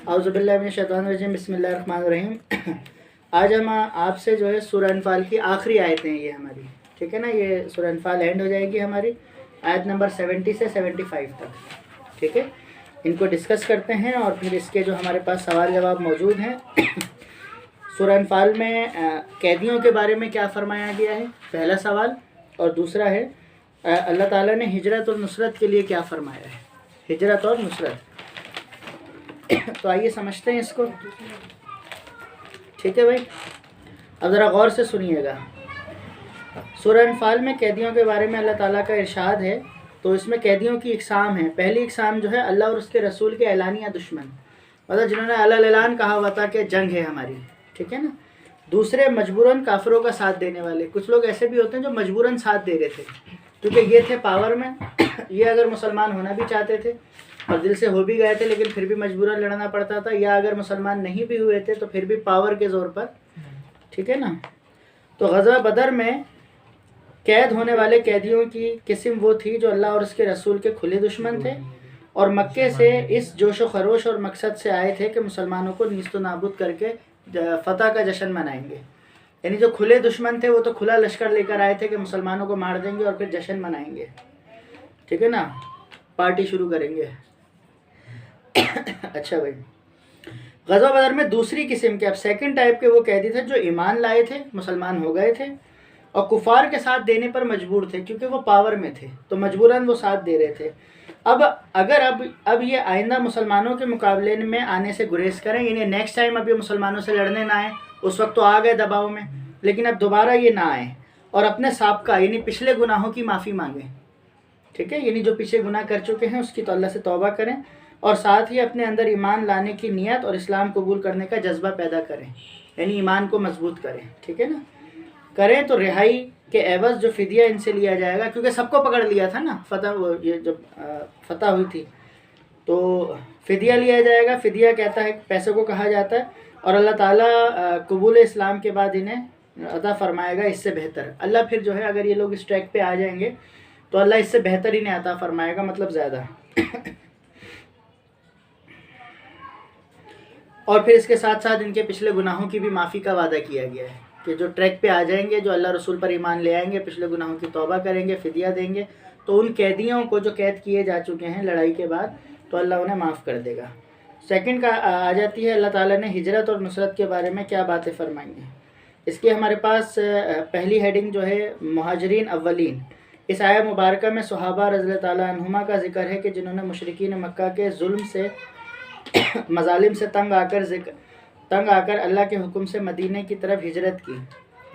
औज़ु बिल्लाहि मिनश शैतानिर रजीम, बिस्मिल्लाहिर रहमानिर रहीम। आज हम आपसे जो है सूरह अनफाल की आखिरी आयतें हैं ये हमारी, ठीक है ना। ये सूरह अनफाल एंड हो जाएगी हमारी आयत नंबर 70 से 75 तक, ठीक है। इनको डिस्कस करते हैं और फिर इसके जो हमारे पास सवाल जवाब मौजूद हैं। सूरह अनफाल में कैदियों के बारे में क्या फरमाया गया है, पहला सवाल। और दूसरा है अल्लाह ताला ने हिजरत और नुसरत के लिए क्या फरमाया है, हिजरत और नुसरत। तो आइए समझते हैं इसको, ठीक है भाई। अब ज़रा गौर से सुनिएगा। सूरह अनफाल में कैदियों के बारे में अल्लाह ताला का इरशाद है। तो इसमें कैदियों की इकसाम है। पहली इकसाम जो है अल्लाह और उसके रसूल के ऐलानिया दुश्मन, मतलब जिन्होंने अल-ऐलान कहा हुआ था कि जंग है हमारी, ठीक है ना। दूसरे मजबूरन काफिरों का साथ देने वाले। कुछ लोग ऐसे भी होते हैं जो मजबूरन साथ दे रहे थे क्योंकि ये थे पावर में। ये अगर मुसलमान होना भी चाहते थे और दिल से हो भी गए थे लेकिन फिर भी मजबूरन लड़ना पड़ता था, या अगर मुसलमान नहीं भी हुए थे तो फिर भी पावर के ज़ोर पर, ठीक है ना। तो ग़ज़वा बदर में कैद होने वाले कैदियों की किस्म वो थी जो अल्लाह और उसके रसूल के खुले दुश्मन थे और मक्के से इस जोश व खरोश और मकसद से आए थे कि मुसलमानों को नीस्त व नाबूद करके फ़तह का जश्न मनाएंगे। यानी जो खुले दुश्मन थे वो तो खुला लश्कर लेकर आए थे कि मुसलमानों को मार देंगे और फिर जश्न मनाएंगे, ठीक है ना, पार्टी शुरू करेंगे। अच्छा भाई, ग़ज़वा बदर में दूसरी किस्म के, अब सेकंड टाइप के वो कैदी थे जो ईमान लाए थे, मुसलमान हो गए थे और कुफार के साथ देने पर मजबूर थे क्योंकि वो पावर में थे तो मजबूरन वो साथ दे रहे थे। अब ये आइंदा मुसलमानों के मुकाबले में आने से गुरेज करें, यानी नेक्स्ट टाइम अब ये मुसलमानों से लड़ने ना आए। उस वक्त तो आ गए दबाव में, लेकिन अब दोबारा ये ना आए और अपने साबका यानी पिछले गुनाहों की माफ़ी मांगें, ठीक है। यानी जो पीछे गुनाह कर चुके हैं उसकी तो अल्लाह से तौबा करें और साथ ही अपने अंदर ईमान लाने की नियत और इस्लाम कबूल करने का जज्बा पैदा करें, यानी ईमान को मजबूत करें, ठीक है ना। करें तो रिहाई के एवज़ जो फ़िदिया इनसे लिया जाएगा, क्योंकि सबको पकड़ लिया था ना ये जब फतह हुई थी तो फ़िदिया लिया जाएगा। फ़िदिया कहता है पैसे को कहा जाता है और अल्लाह ताला कबूल इस्लाम के बाद इन्हें अता फरमाएगा इससे बेहतर। अल्लाह फिर जो है अगर ये लोग इस ट्रैक पे आ जाएंगे तो अल्लाह इससे बेहतर इन्हें अता फरमाएगा, मतलब ज़्यादा। और फिर इसके साथ साथ इनके पिछले गुनाहों की भी माफ़ी का वादा किया गया है कि जो ट्रैक पे आ जाएंगे, जो अल्लाह रसूल पर ईमान ले आएंगे, पिछले गुनाहों की तौबा करेंगे, फ़िदिया देंगे, तो उन कैदियों को जो कैद किए जा चुके हैं लड़ाई के बाद, तो अल्लाह उन्हें माफ़ कर देगा। सेकंड का आ जाती है अल्लाह ताला ने हिजरत और नुसरत के बारे में क्या बातें फरमाई हैं। इसके हमारे पास पहली हेडिंग जो है मुहाजिरीन अव्वलीन। इस आया मुबारक में सहाबा रज़ियल्लाहु ताला अन्हुमा का जिक्र है कि जिन्होंने मुशरिकीन मक्का के जुल्म से मजालिम से तंग आकर अल्लाह के हुक्म से मदीने की तरफ हिजरत की,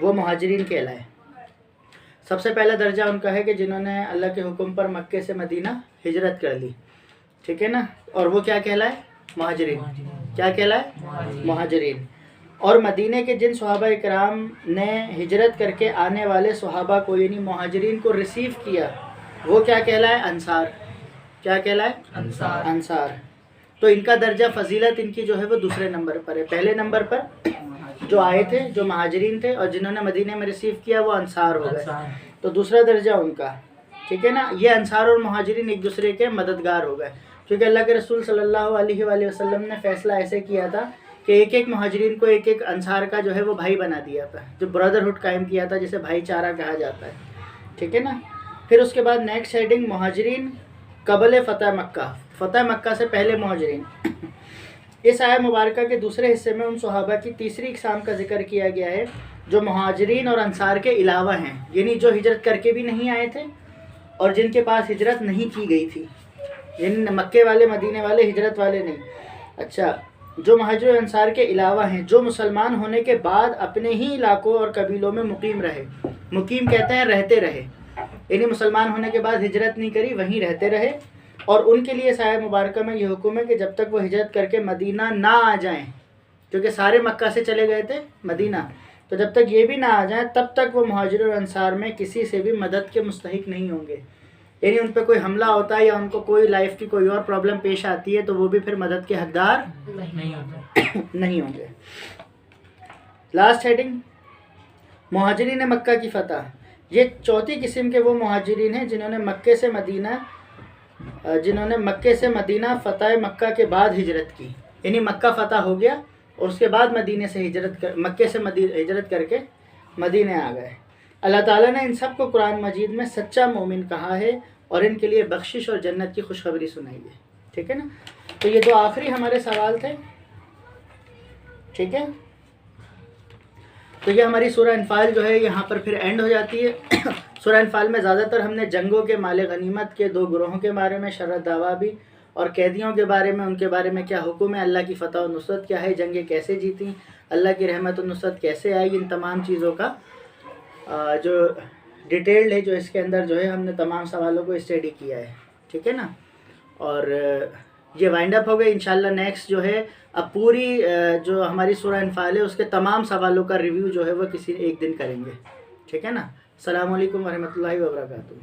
वो मुहाजिरीन कहलाए। सबसे पहला दर्जा उनका है कि जिन्होंने अल्लाह के हुक्म पर मक्के से मदीना हिजरत कर ली, ठीक है ना। और वो क्या कहलाए, मुहाजिरीन। क्या कहलाए, मुहाजिरीन। और मदीने के जिन सहाबा इकराम ने हिजरत करके आने वाले सहाबा को यानी मुहाजिरीन को रिसीव किया वो क्या कहलाए, अंसार। क्या कहलाए, अंसार। तो इनका दर्जा फजीलत इनकी जो है वो दूसरे नंबर पर है। पहले नंबर पर जो आए थे जो महाजरीन थे और जिन्होंने मदीने में रिसीव किया वो अंसार हो गए, तो दूसरा दर्जा उनका, ठीक है ना। ये अंसार और महाजरीन एक दूसरे के मददगार हो गए क्योंकि अल्लाह के रसूल सल्लल्लाहु अलैहि वसल्लम ने फ़ैसला ऐसे किया था कि एक एक महाजरीन को एक एक अंसार का जो है वो भाई बना दिया था, जो ब्रदरहुड कायम किया था, जिसे भाईचारा कहा जाता है, ठीक है ना। फिर उसके बाद नेक्स्ट हेडिंग मुहाजिरीन कबल फ़तह मक्का, फ़तह मक्का से पहले मुहाजिरीन। इस आया मुबारक के दूसरे हिस्से में उन सहाबा की तीसरी इकसाम का जिक्र किया गया है जो मुहाजिरीन और अंसार के अलावा हैं, यानी जो हिजरत करके भी नहीं आए थे और जिनके पास हिजरत नहीं की गई थी, यानी मक्के वाले मदीने वाले हिजरत वाले नहीं। अच्छा, जो मुहाजिर और अंसार के अलावा हैं जो मुसलमान होने के बाद अपने ही इलाकों और कबीलों में मुकीम रहे। मुकीम कहते हैं रहते रहे, यानी मुसलमान होने के बाद हिजरत नहीं करी, वहीं रहते रहे। और उनके लिए साया मुबारक में ये हुक्म है कि जब तक वो हिजरत करके मदीना ना आ जाएं, क्योंकि सारे मक्का से चले गए थे मदीना, तो जब तक ये भी ना आ जाएं तब तक वो मुहाजिर और अंसार में किसी से भी मदद के मुस्तहिक नहीं होंगे। यानी उन पर कोई हमला होता है या उनको कोई लाइफ की कोई और प्रॉब्लम पेश आती है तो वो भी फिर मदद के हकदार नहीं होंगे। लास्ट हेडिंग मुहाजिरीन मक्का की फ़तह। ये चौथी किस्म के वो मुहाजिरीन हैं जिन्होंने मक्के से मदीना फ़तह मक्का के बाद हिजरत की। یعنی مکہ فتح ہو گیا اور اس کے بعد مدینے سے مکے سے ہجرت کر کے مدینے آ گئے۔ اللہ تعالیٰ نے ان سب کو قرآن مجید میں سچا مومن کہا ہے اور ان کے لیے بخشش اور جنت کی خوشخبری سنائی ہے، ٹھیک ہے نا۔ تو یہ دو آخری ہمارے سوال تھے، ٹھیک ہے۔ تو یہ ہماری سورہ انفال جو ہے یہاں پر پھر اینڈ ہو جاتی ہے۔ سورہ انفال میں زیادہ تر ہم نے جنگوں کے، مال غنیمت کے، 2 گروہوں کے بارے میں، شرط دعوا بھی، اور قیدیوں کے بارے میں، ان کے بارے میں کیا حکم ہے، اللہ کی فتح و نصرت کیا ہے، جنگیں کیسے جیتیں، اللہ کی رحمت و نصرت کیسے آئی، ان تمام چیزوں کا جو ڈیٹیلڈ ہے، جو اس کے اندر جو ہے ہم نے تمام سوالوں کو اسٹڈی کیا ہے، ٹھیک ہے نا۔ اور یہ وائنڈ اپ ہو گئے۔ انشاءاللہ نیکسٹ جو ہے اب پوری جو ہماری سورہ انفال ہے اس کے تمام سوالوں کا ریویو جو ہے وہ کسی ایک دن کریں گے، ٹھیک ہے نا۔ السلام علیکم ورحمۃ اللہ وبرکاتہ۔